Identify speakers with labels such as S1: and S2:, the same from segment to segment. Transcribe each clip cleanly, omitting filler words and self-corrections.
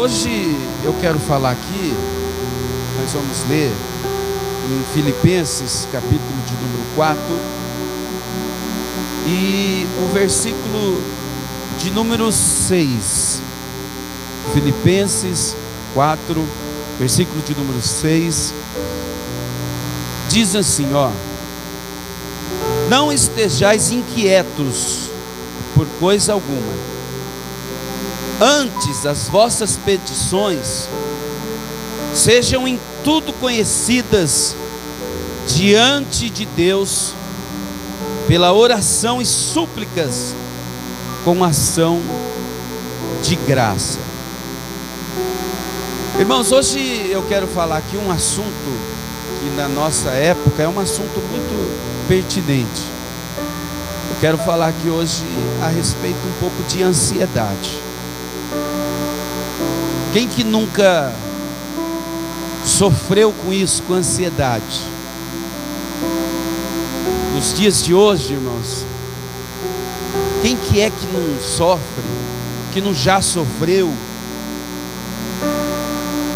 S1: hoje eu quero falar aqui, nós vamos ler em Filipenses, capítulo de número 4, e o versículo de número 6. Filipenses 4, versículo de número 6, diz assim, não estejais inquietos por coisa alguma, antes as vossas petições sejam em tudo conhecidas diante de Deus, pela oração e súplicas, com ação de graça. Irmãos, hoje eu quero falar aqui um assunto que na nossa época é um assunto muito pertinente. Eu quero falar aqui hoje a respeito um pouco de ansiedade. Quem que nunca sofreu com isso, com ansiedade? Nos dias de hoje, irmãos, quem que é que não sofre, que não já sofreu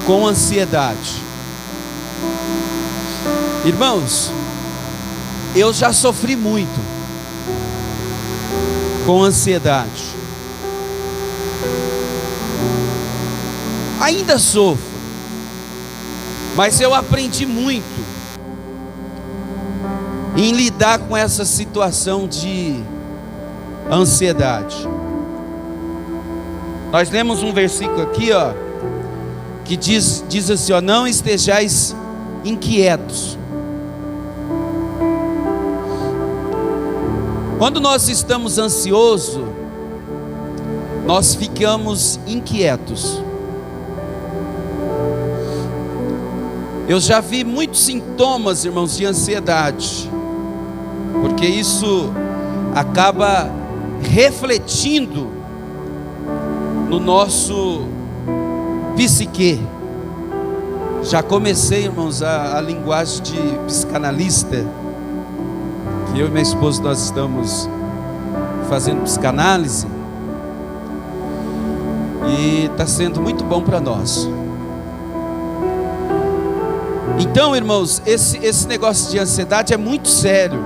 S1: com ansiedade? Irmãos, eu já sofri muito com ansiedade. Ainda sofro, mas eu aprendi muito em lidar com essa situação de ansiedade. Nós lemos um versículo aqui, que diz assim, não estejais inquietos. Quando nós estamos ansiosos, nós ficamos inquietos. Eu já vi muitos sintomas, irmãos, de ansiedade, porque isso acaba refletindo no nosso psique. Já comecei, irmãos, a linguagem de psicanalista, que eu e minha esposa nós estamos fazendo psicanálise, e está sendo muito bom para nós. Então, irmãos, esse negócio de ansiedade é muito sério.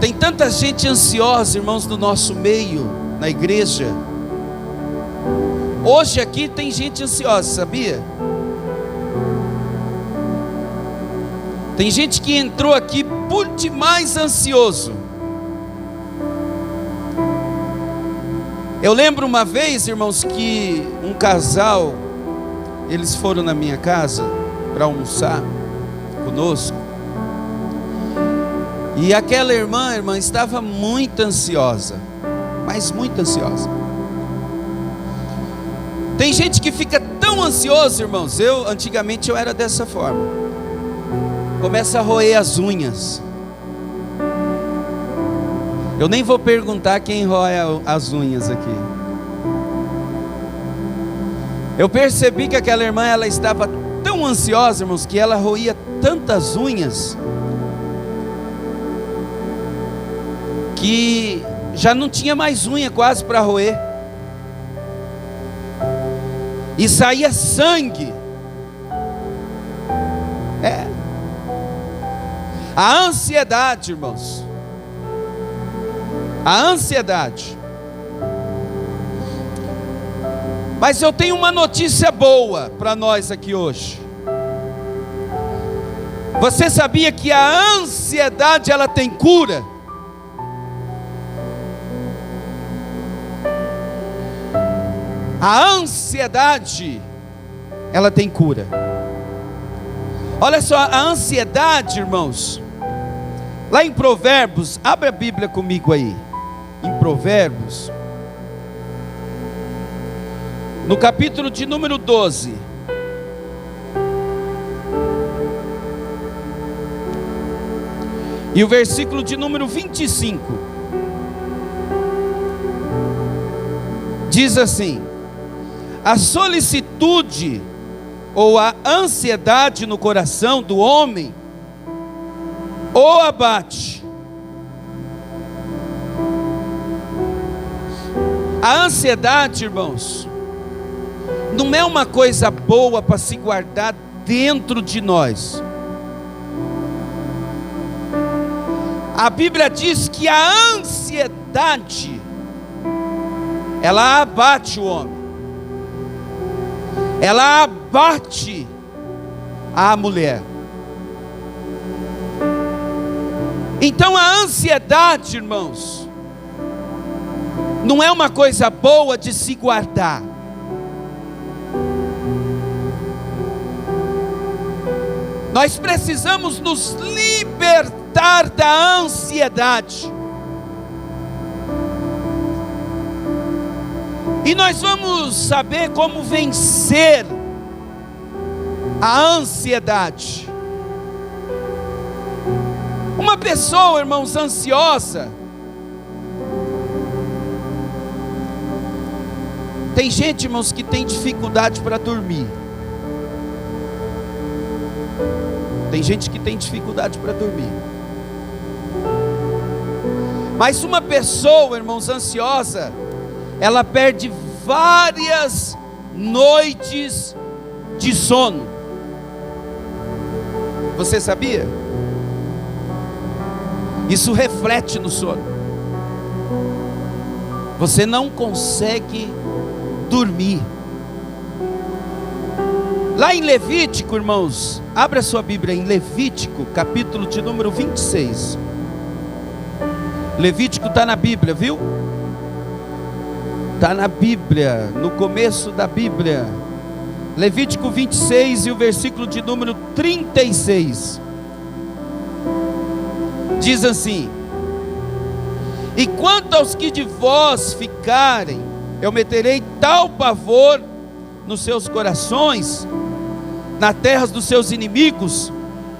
S1: Tem tanta gente ansiosa, irmãos, no nosso meio, na igreja. Hoje aqui tem gente ansiosa, sabia? Tem gente que entrou aqui por demais ansioso. Eu lembro uma vez, irmãos, que um casal, eles foram na minha casa para almoçar conosco, e aquela irmã estava muito ansiosa, mas muito ansiosa. Tem gente que fica tão ansioso, irmãos. Antigamente eu era dessa forma. Começa a roer as unhas. Eu nem vou perguntar quem rói as unhas aqui. Eu percebi que aquela irmã, ela estava tão ansiosa, irmãos, que ela roía tantas unhas, que já não tinha mais unha quase para roer. E saía sangue. A ansiedade, irmãos. A ansiedade. Mas eu tenho uma notícia boa para nós aqui hoje. Você sabia que a ansiedade, ela tem cura? A ansiedade, ela tem cura. Olha só, a ansiedade, irmãos, lá em Provérbios, abre a Bíblia comigo aí, em Provérbios, no capítulo de número 12, e o versículo de número 25, diz assim: a solicitude ou a ansiedade no coração do homem o abate, A ansiedade, irmãos, não é uma coisa boa para se guardar dentro de nós. A Bíblia diz que a ansiedade, ela abate o homem, ela abate a mulher. Então a ansiedade, irmãos, não é uma coisa boa de se guardar. Nós precisamos nos libertar da ansiedade. E nós vamos saber como vencer a ansiedade. Uma pessoa, irmãos, ansiosa, tem gente, irmãos, que tem dificuldade para dormir. Tem gente que tem dificuldade para dormir. Mas uma pessoa, irmãos, ansiosa, ela perde várias noites de sono. Você sabia? Isso reflete no sono. Você não consegue dormir. Lá em Levítico, irmãos, abra sua Bíblia em Levítico, capítulo de número 26. Levítico está na Bíblia, viu? Está na Bíblia, no começo da Bíblia. Levítico 26 e o versículo de número 36. Diz assim: e quanto aos que de vós ficarem, eu meterei tal pavor nos seus corações, na terra dos seus inimigos,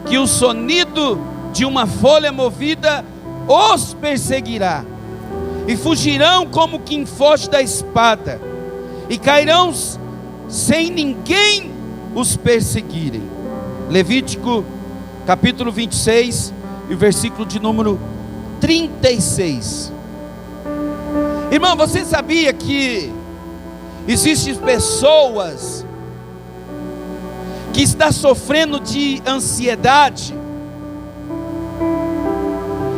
S1: que o sonido de uma folha movida os perseguirá, e fugirão como quem foge da espada, e cairão sem ninguém os perseguirem. Levítico capítulo 26 e versículo de número 36. Irmão, você sabia que existem pessoas que estão sofrendo de ansiedade,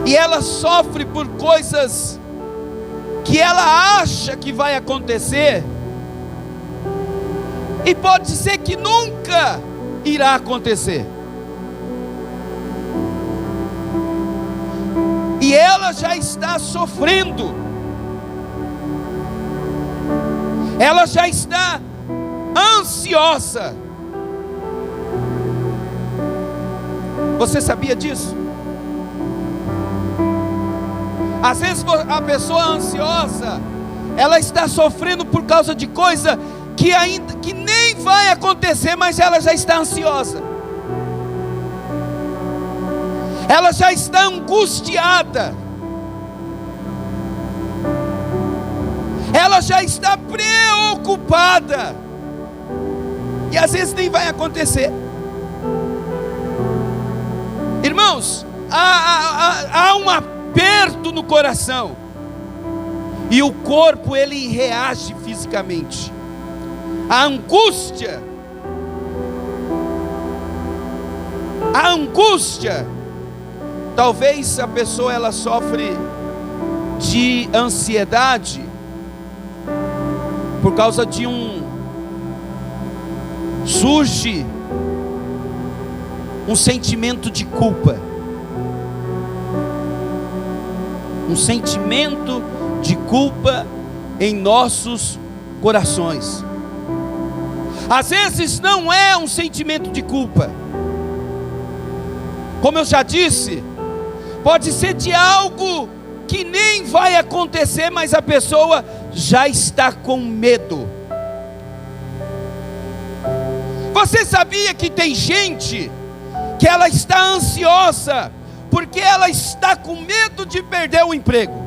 S1: e ela sofre por coisas que ela acha que vai acontecer, e pode ser que nunca irá acontecer, e ela já está sofrendo, ela já está ansiosa. Você sabia disso? Às vezes a pessoa ansiosa, ela está sofrendo por causa de coisa que nem vai acontecer, mas ela já está ansiosa. Ela já está angustiada. Ela já está preocupada. E às vezes nem vai acontecer. Irmãos, há um aperto no coração, e o corpo ele reage fisicamente. A angústia, talvez a pessoa ela sofre de ansiedade por causa de surge um sentimento de culpa, um sentimento de culpa em nossos corações. Às vezes não é um sentimento de culpa, como eu já disse, pode ser de algo que nem vai acontecer, mas a pessoa já está com medo. Você sabia que tem gente que ela está ansiosa porque ela está com medo de perder o emprego?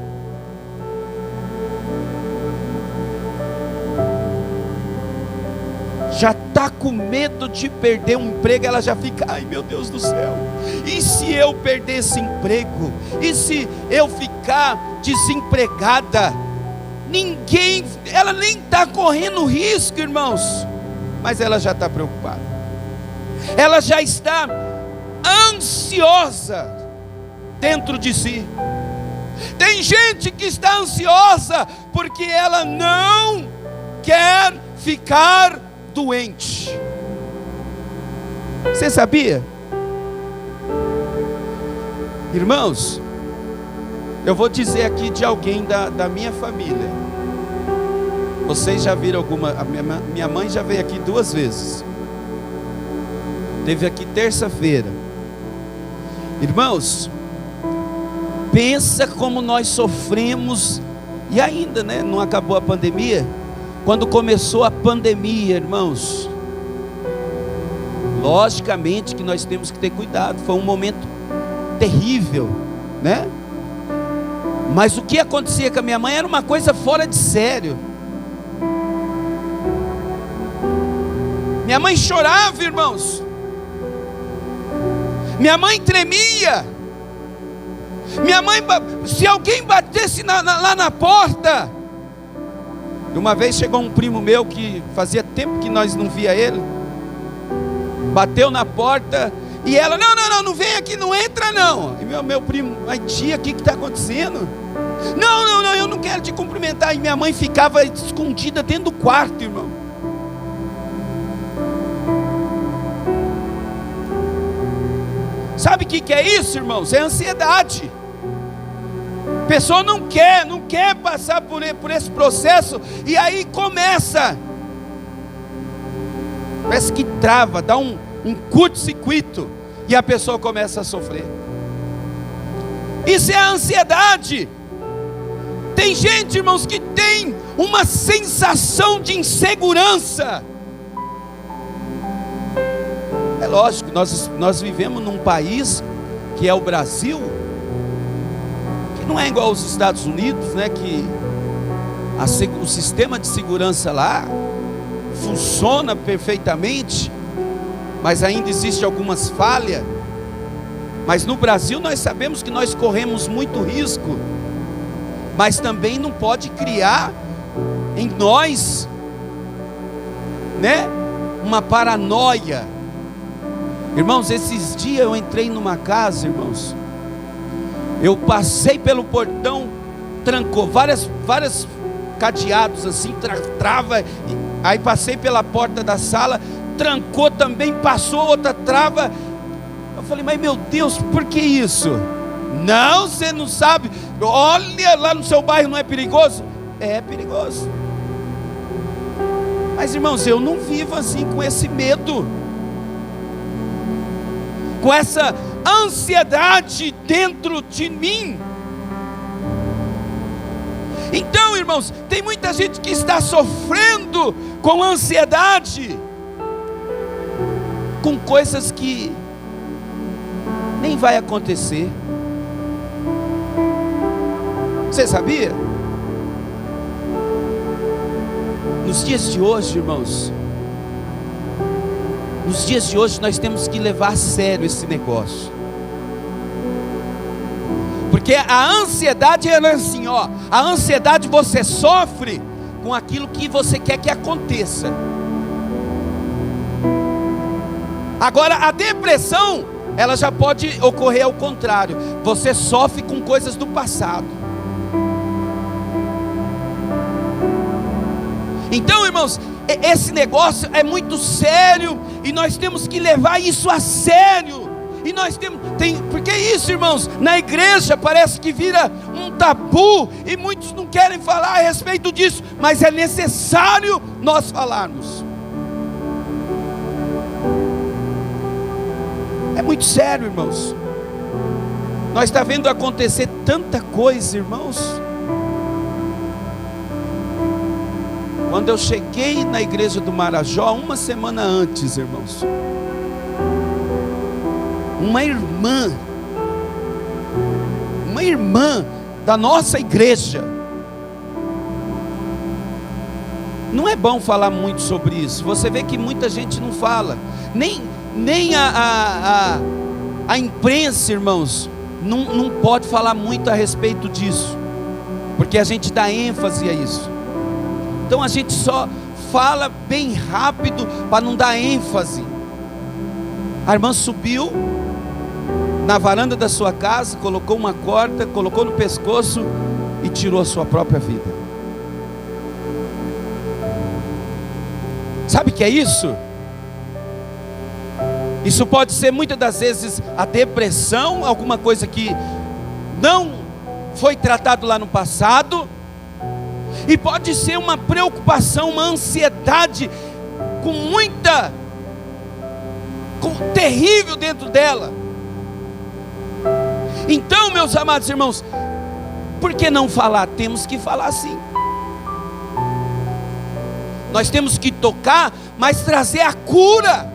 S1: Já está com medo de perder um emprego, ela já fica, ai meu Deus do céu, e se eu perder esse emprego? E se eu ficar desempregada? ela nem está correndo risco, irmãos, mas ela já está preocupada, ela já está ansiosa dentro de si. Tem gente que está ansiosa porque ela não quer ficar doente. Você sabia? Irmãos, eu vou dizer aqui de alguém da minha família. Vocês já viram alguma? Minha mãe já veio aqui 2 vezes. Teve aqui terça-feira. Irmãos, pensa como nós sofremos. E ainda, né? Não acabou a pandemia. Quando começou a pandemia, irmãos, logicamente que nós temos que ter cuidado. Foi um momento terrível, né? Mas o que acontecia com a minha mãe era uma coisa fora de sério. Minha mãe chorava, irmãos. Minha mãe tremia. Minha mãe, se alguém batesse lá na porta. E uma vez chegou um primo meu que fazia tempo que nós não via ele. Bateu na porta e ela, não vem aqui, não entra não. E meu primo, mas tia, o que está acontecendo? Não, eu não quero te cumprimentar. E minha mãe ficava escondida dentro do quarto, irmão. Sabe o que é isso, irmãos? É ansiedade. A pessoa não quer passar por esse processo. E aí começa, parece que trava, dá um curto-circuito, e a pessoa começa a sofrer. Isso é a ansiedade. Tem gente, irmãos, que tem uma sensação de insegurança. É lógico, nós vivemos num país que é o Brasil, que não é igual aos Estados Unidos, né? Que o sistema de segurança lá funciona perfeitamente, mas ainda existe algumas falhas. Mas no Brasil nós sabemos que nós corremos muito risco, mas também não pode criar em nós, né, uma paranoia. Irmãos, esses dias eu entrei numa casa, irmãos, eu passei pelo portão, trancou várias cadeados assim, trava, aí passei pela porta da sala, trancou também, passou outra trava. Eu falei, mas meu Deus, por que isso? Não, você não sabe. Olha, lá no seu bairro não é perigoso? É perigoso. Mas irmãos, eu não vivo assim com esse medo, com essa ansiedade dentro de mim. Então, irmãos, tem muita gente que está sofrendo com ansiedade, com coisas que nem vai acontecer. Você sabia? Nos dias de hoje, irmãos, nos dias de hoje nós temos que levar a sério esse negócio. Porque a ansiedade é assim, ó. A ansiedade você sofre com aquilo que você quer que aconteça. Agora a depressão, ela já pode ocorrer ao contrário. Você sofre com coisas do passado. Então, irmãos, esse negócio é muito sério e nós temos que levar isso a sério. E nós porque isso, irmãos, na igreja parece que vira um tabu e muitos não querem falar a respeito disso, mas é necessário nós falarmos. É muito sério, irmãos. Nós estamos vendo acontecer tanta coisa, irmãos. Quando eu cheguei na igreja do Marajó, uma semana antes, irmãos, uma irmã da nossa igreja, não é bom falar muito sobre isso, você vê que muita gente não fala, nem a imprensa, irmãos, não pode falar muito a respeito disso, porque a gente dá ênfase a isso. Então a gente só fala bem rápido para não dar ênfase. A irmã subiu na varanda da sua casa, colocou uma corda, colocou no pescoço e tirou a sua própria vida. Sabe o que é isso? Isso pode ser muitas das vezes a depressão, alguma coisa que não foi tratado lá no passado, e pode ser uma preocupação, uma ansiedade terrível dentro dela. Então, meus amados irmãos, por que não falar? Temos que falar sim. Nós temos que tocar, mas trazer a cura.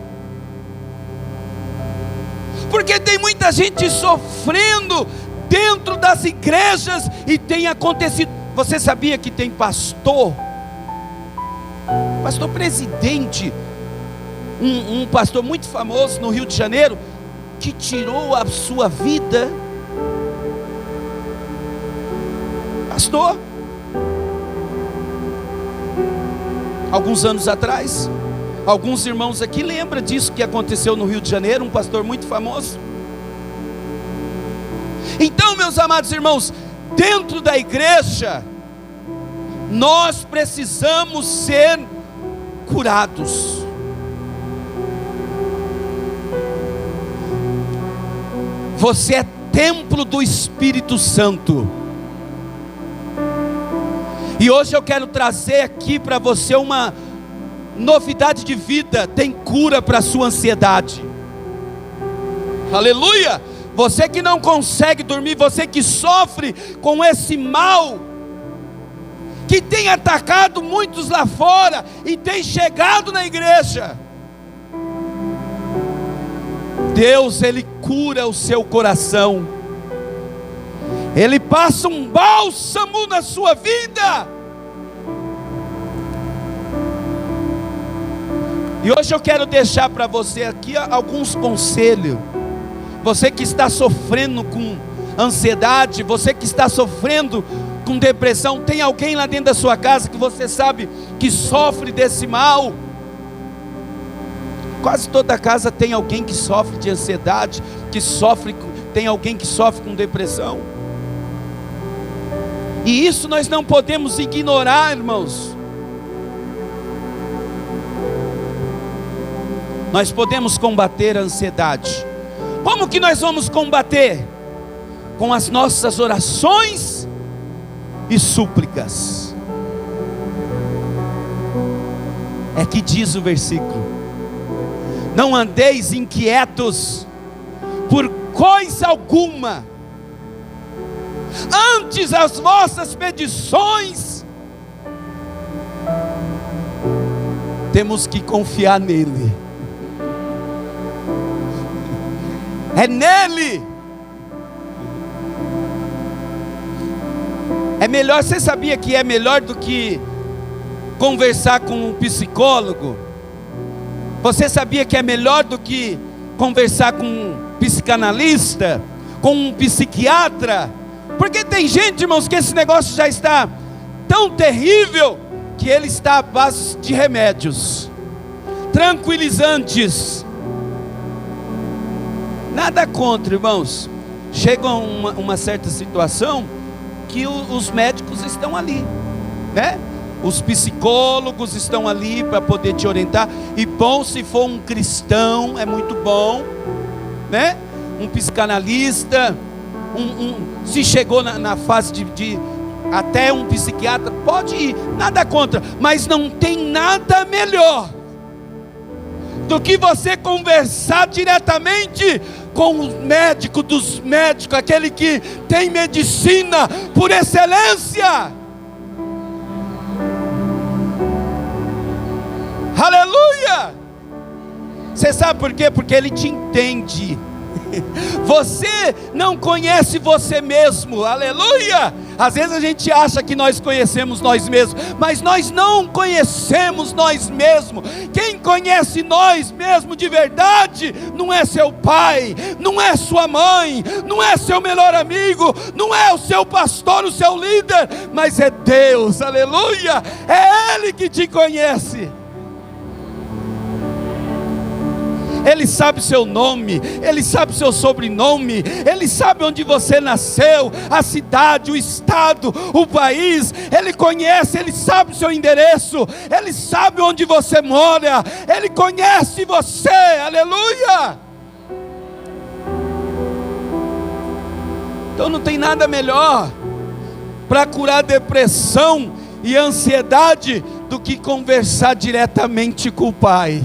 S1: Porque tem muita gente sofrendo dentro das igrejas e tem acontecido. Você sabia que tem pastor presidente, um pastor muito famoso no Rio de Janeiro, que tirou a sua vida? Pastor, alguns anos atrás, alguns irmãos aqui lembram disso que aconteceu no Rio de Janeiro, um pastor muito famoso. Então, meus amados irmãos, dentro da igreja, nós precisamos ser curados. Você é templo do Espírito Santo. E hoje eu quero trazer aqui para você uma novidade de vida. Tem cura para a sua ansiedade. Aleluia! Você que não consegue dormir, você que sofre com esse mal, que tem atacado muitos lá fora e tem chegado na igreja, Deus, Ele cura o seu coração, Ele passa um bálsamo na sua vida. E hoje eu quero deixar para você aqui alguns conselhos. Você que está sofrendo com ansiedade, você que está sofrendo com depressão, tem alguém lá dentro da sua casa que você sabe que sofre desse mal? Quase toda casa tem alguém que sofre de ansiedade, tem alguém que sofre com depressão. E isso nós não podemos ignorar, irmãos. Nós podemos combater a ansiedade. Como que nós vamos combater? Com as nossas orações e súplicas. É que diz o versículo: não andeis inquietos por coisa alguma, antes as vossas petições, temos que confiar nele. É nele. É melhor, você sabia que é melhor do que conversar com um psicólogo? Você sabia que é melhor do que conversar com um psicanalista, com um psiquiatra? Porque tem gente, irmãos, que esse negócio já está tão terrível que ele está à base de remédios, tranquilizantes. Nada contra, irmãos. Chega uma certa situação que os médicos estão ali, né? Os psicólogos estão ali para poder te orientar. E bom, se for um cristão, é muito bom, né? Um psicanalista, se chegou na fase de até um psiquiatra, pode ir, nada contra. Mas não tem nada melhor do que você conversar diretamente com o médico dos médicos, aquele que tem medicina por excelência. Aleluia! Você sabe por quê? Porque ele te entende. Você não conhece você mesmo, aleluia! Às vezes a gente acha que nós conhecemos nós mesmos, mas nós não conhecemos nós mesmos. Quem conhece nós mesmos de verdade não é seu pai, não é sua mãe, não é seu melhor amigo, não é o seu pastor, o seu líder, mas é Deus, aleluia, é Ele que te conhece. Ele sabe seu nome, Ele sabe seu sobrenome, Ele sabe onde você nasceu, a cidade, o estado, o país. Ele conhece, Ele sabe o seu endereço, Ele sabe onde você mora, Ele conhece você, aleluia. Então não tem nada melhor para curar depressão e ansiedade do que conversar diretamente com o Pai.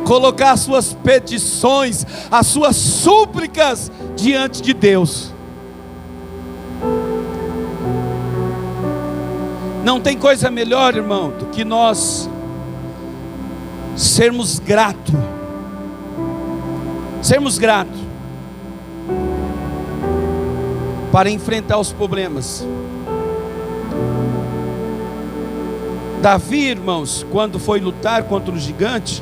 S1: Colocar as suas petições, as suas súplicas diante de Deus. Não tem coisa melhor, irmão, do que nós sermos gratos. Sermos gratos para enfrentar os problemas. Davi, irmãos, quando foi lutar contra o gigante,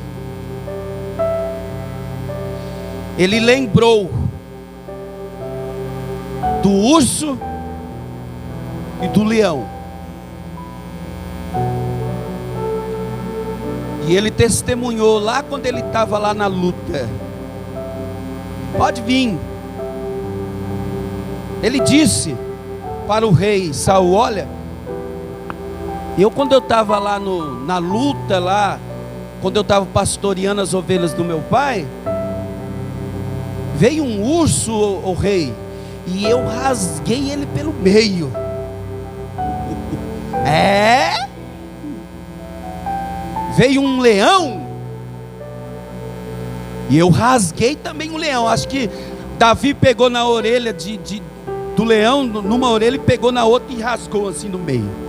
S1: ele lembrou do urso e do leão. E ele testemunhou lá quando ele estava lá na luta. Pode vir. Ele disse para o rei Saul: olha, quando eu estava lá na luta lá, quando eu estava pastoreando as ovelhas do meu pai, veio um urso, o rei, e eu rasguei ele pelo meio. Veio um leão, e eu rasguei também o leão. Acho que Davi pegou na orelha do leão, numa orelha, e pegou na outra e rasgou assim no meio.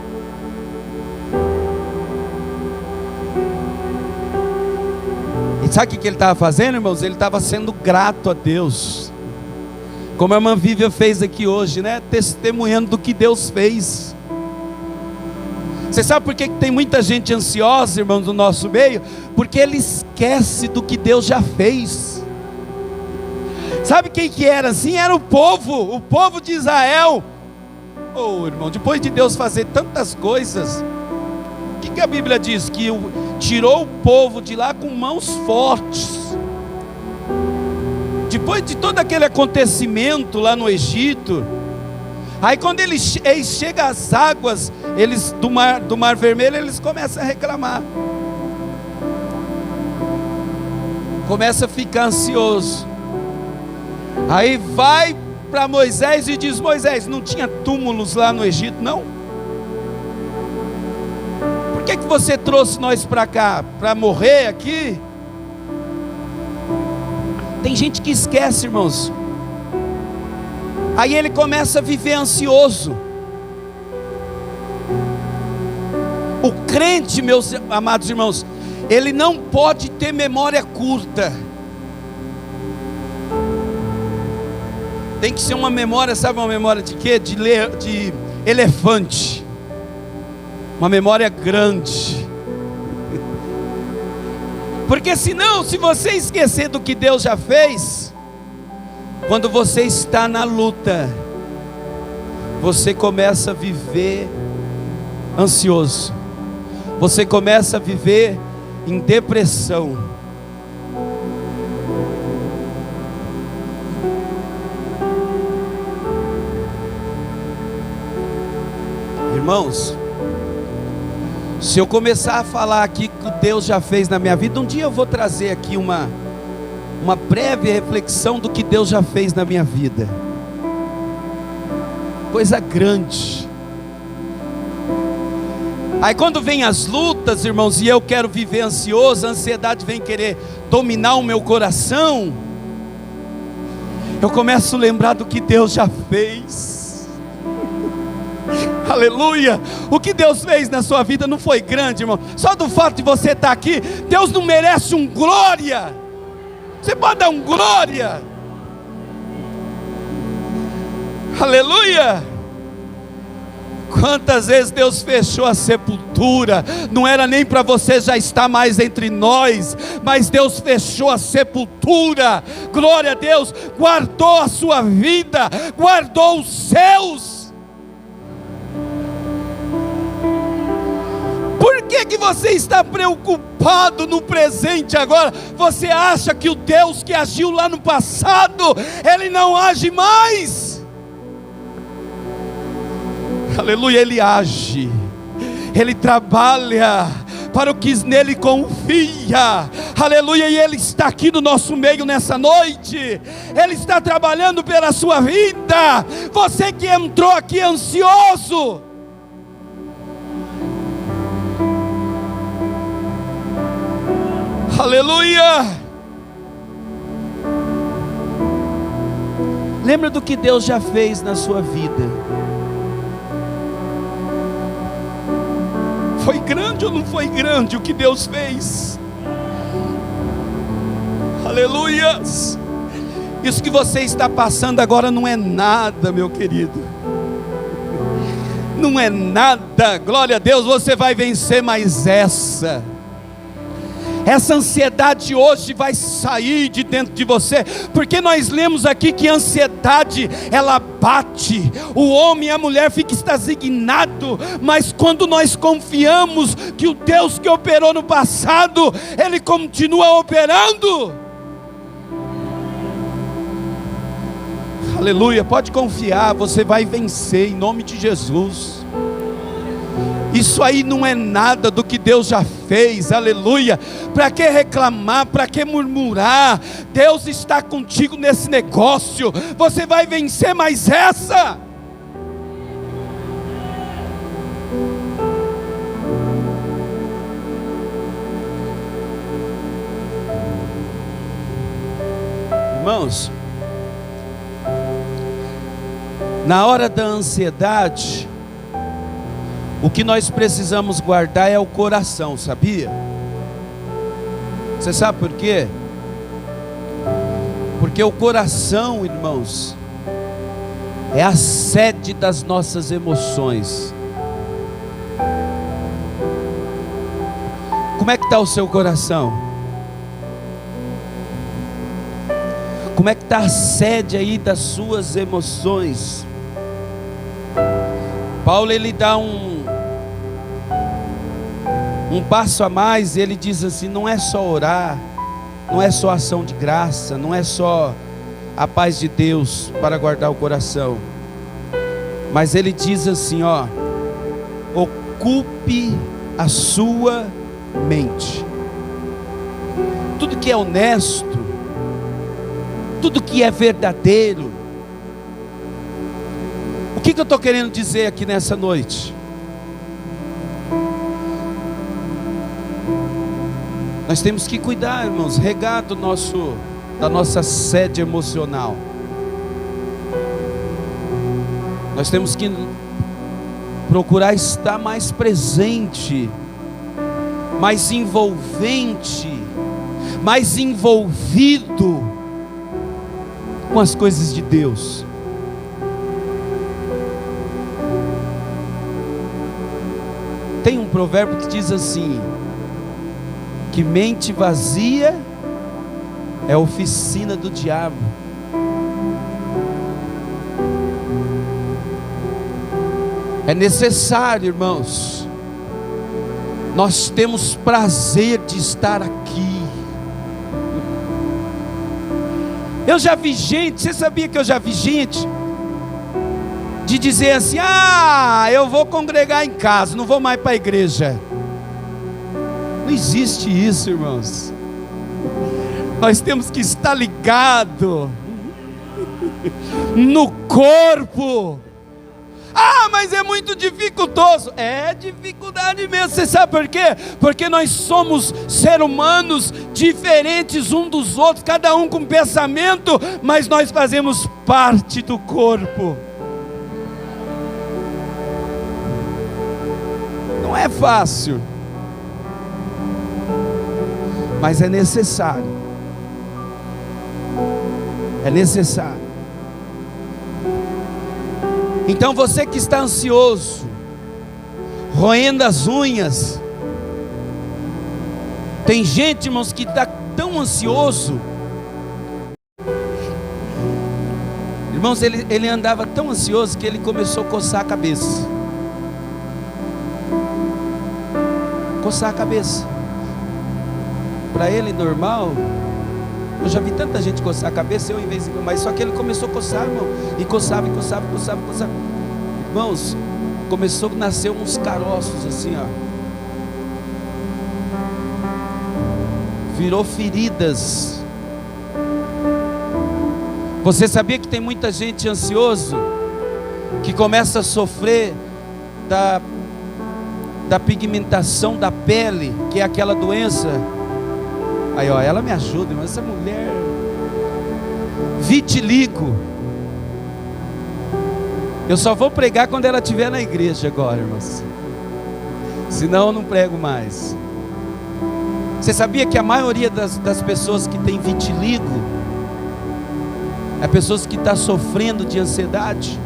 S1: Sabe o que ele estava fazendo, irmãos? Ele estava sendo grato a Deus, como a irmã Vívia fez aqui hoje, né? Testemunhando do que Deus fez. Você sabe por que tem muita gente ansiosa, irmãos, no nosso meio? Porque ele esquece do que Deus já fez. Sabe quem que era assim? Era o povo de Israel. Oh, irmão, depois de Deus fazer tantas coisas, o que a Bíblia diz? Que tirou o povo de lá com mãos fortes. Depois de todo aquele acontecimento lá no Egito, aí quando eles chegam às águas do mar Vermelho, eles começam a reclamar, começa a ficar ansioso. Aí vai para Moisés e diz: Moisés, não tinha túmulos lá no Egito não? Por que você trouxe nós para cá? Para morrer aqui? Tem gente que esquece, irmãos. Aí ele começa a viver ansioso. O crente, meus amados irmãos, ele não pode ter memória curta. Tem que ser uma memória, sabe uma memória de quê? De elefante. Uma memória grande. Porque senão, se você esquecer do que Deus já fez, quando você está na luta, você começa a viver ansioso. Você começa a viver em depressão. Irmãos, se eu começar a falar aqui que Deus já fez na minha vida, um dia eu vou trazer aqui uma breve reflexão do que Deus já fez na minha vida. Coisa grande. Aí quando vem as lutas, irmãos, e eu quero viver ansioso, a ansiedade vem querer dominar o meu coração, eu começo a lembrar do que Deus já fez. Aleluia. O que Deus fez na sua vida não foi grande, irmão. Só do fato de você estar aqui, Deus não merece um glória? Você pode dar um glória? Aleluia. Quantas vezes Deus fechou a sepultura, não era nem para você já estar mais entre nós, mas Deus fechou a sepultura, glória a Deus, guardou a sua vida, guardou os seus. Por que você está preocupado no presente agora? Você acha que o Deus que agiu lá no passado, Ele não age mais? Aleluia, Ele age, Ele trabalha para o que nele confia, aleluia, e Ele está aqui no nosso meio nessa noite, Ele está trabalhando pela sua vida. Você que entrou aqui ansioso, aleluia, lembra do que Deus já fez na sua vida. Foi grande ou não foi grande o que Deus fez? Aleluias! Isso que você está passando agora não é nada, meu querido. Não é nada, glória a Deus, você vai vencer mais essa ansiedade hoje vai sair de dentro de você, porque nós lemos aqui que a ansiedade, ela bate, o homem e a mulher ficam estasignados, mas quando nós confiamos que o Deus que operou no passado, Ele continua operando, aleluia, pode confiar, você vai vencer em nome de Jesus. Isso aí não é nada do que Deus já fez, aleluia. Para que reclamar, para que murmurar? Deus está contigo nesse negócio, você vai vencer mais essa. Irmãos, na hora da ansiedade, o que nós precisamos guardar é o coração, sabia? Você sabe por quê? Porque o coração, irmãos, é a sede das nossas emoções. Como é que está o seu coração? Como é que está a sede aí das suas emoções? Paulo, ele dá um passo a mais, ele diz assim, não é só orar, não é só ação de graça, não é só a paz de Deus para guardar o coração, mas ele diz assim, ó, ocupe a sua mente, tudo que é honesto, tudo que é verdadeiro. O que eu estou querendo dizer aqui nessa noite? Nós temos que cuidar, irmãos, regar da nossa sede emocional. Nós temos que procurar estar mais presente, mais envolvente, mais envolvido com as coisas de Deus. Tem um provérbio que diz assim, que mente vazia é oficina do diabo. É necessário, irmãos, nós temos prazer de estar aqui. Eu já vi gente, você sabia que eu já vi gente de dizer assim, eu vou congregar em casa, não vou mais para a igreja. Não existe isso, irmãos. Nós temos que estar ligado no corpo. Mas é muito dificultoso. É dificuldade mesmo. Você sabe por quê? Porque nós somos seres humanos diferentes uns dos outros, cada um com pensamento, mas nós fazemos parte do corpo. Não é fácil, mas é necessário. É necessário. Então você que está ansioso, roendo as unhas. Tem gente, irmãos, que está tão ansioso. Irmãos, ele andava tão ansioso que ele começou a coçar a cabeça. Coçar a cabeça. Para ele normal. Eu já vi tanta gente coçar a cabeça, eu em vez de... Mas só que ele começou a coçar, irmão. E coçava, coçava. Irmãos, começou a nascer uns caroços assim, ó. Virou feridas. Você sabia que tem muita gente ansioso que começa a sofrer da pigmentação da pele, que é aquela doença? Aí, ó, ela me ajuda, mas essa mulher, vitiligo. Eu só vou pregar quando ela estiver na igreja agora, irmãos. Senão eu não prego mais. Você sabia que a maioria das pessoas que tem vitiligo é pessoas que estão sofrendo de ansiedade?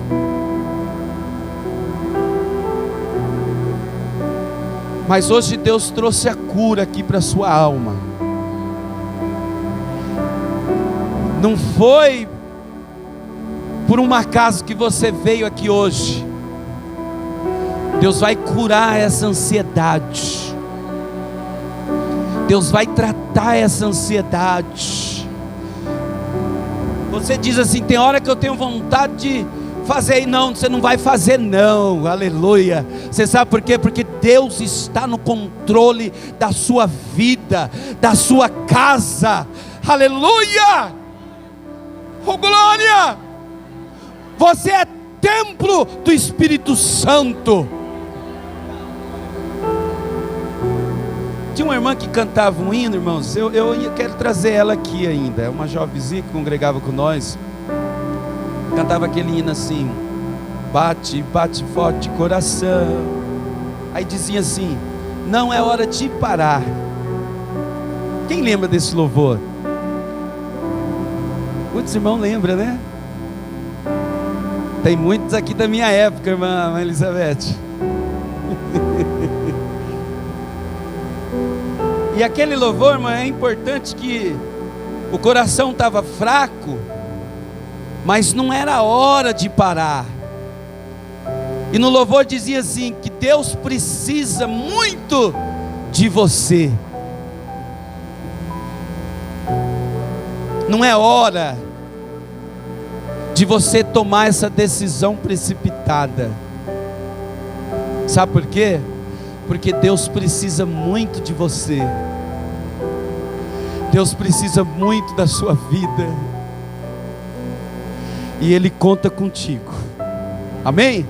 S1: Mas hoje Deus trouxe a cura aqui para a sua alma. Não foi por um acaso que você veio aqui hoje. Deus vai curar essa ansiedade. Deus vai tratar essa ansiedade. Você diz assim: tem hora que eu tenho vontade de fazer, e não, você não vai fazer não, aleluia. Você sabe por quê? Porque Deus está no controle da sua vida, da sua casa, aleluia, oh glória. Você é templo do Espírito Santo. Tinha uma irmã que cantava um hino, irmãos, eu quero trazer ela aqui ainda, é uma jovenzinha que congregava com nós, cantava aquele hino assim: bate, bate forte coração. Aí dizia assim: não é hora de parar. Quem lembra desse louvor? Muitos irmãos lembram, né? Tem muitos aqui da minha época, irmã Elizabeth. E aquele louvor, irmão, é importante, que o coração estava fraco, mas não era hora de parar. E no louvor dizia assim, que Deus precisa muito de você. Não é hora de você tomar essa decisão precipitada. Sabe por quê? Porque Deus precisa muito de você. Deus precisa muito da sua vida. E Ele conta contigo. Amém?